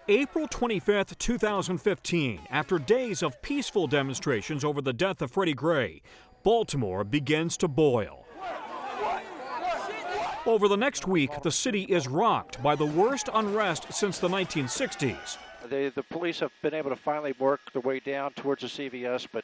April 25, 2015, after days of peaceful demonstrations over the death of Freddie Gray, Baltimore begins to boil. Over the next week, the city is rocked by the worst unrest since the 1960s. The police have been able to finally work their way down towards the CVS, but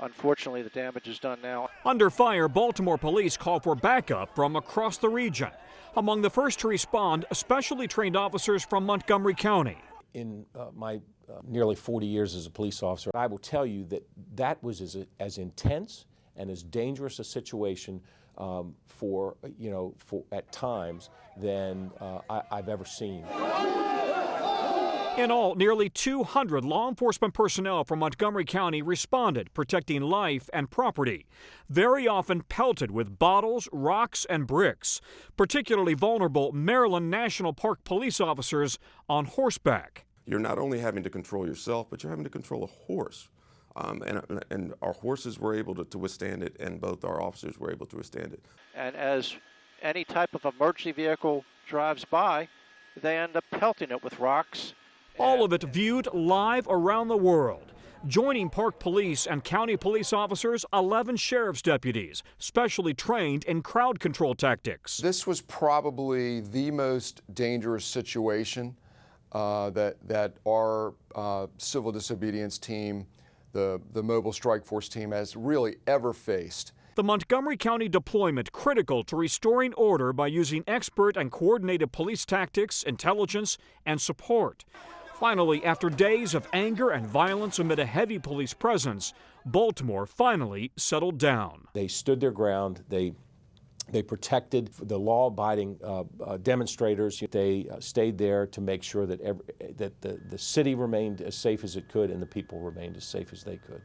unfortunately the damage is done now. Under fire, Baltimore police call for backup from across the region. Among the first to respond, specially trained officers from Montgomery County. In my nearly 40 years as a police officer, I will tell you that that was as intense and as dangerous a situation at times than I've ever seen. In all, nearly 200 law enforcement personnel from Montgomery County responded, protecting life and property, very often pelted with bottles, rocks, and bricks. Particularly vulnerable Maryland National Park police officers on horseback. You're not only having to control yourself, but you're having to control a horse. And our horses were able to withstand it, and both our officers were able to withstand it. And as any type of emergency vehicle drives by, they end up pelting it with rocks. All of it viewed live around the world. Joining Park Police and County Police officers, 11 sheriff's deputies, specially trained in crowd control tactics. This was probably the most dangerous situation that our civil disobedience team, the Mobile Strike Force team, has really ever faced. The Montgomery County deployment critical to restoring order by using expert and coordinated police tactics, intelligence, and support. Finally, after days of anger and violence amid a heavy police presence, Baltimore finally settled down. They stood their ground. They protected the law-abiding demonstrators. They stayed there to make sure that the city remained as safe as it could and the people remained as safe as they could.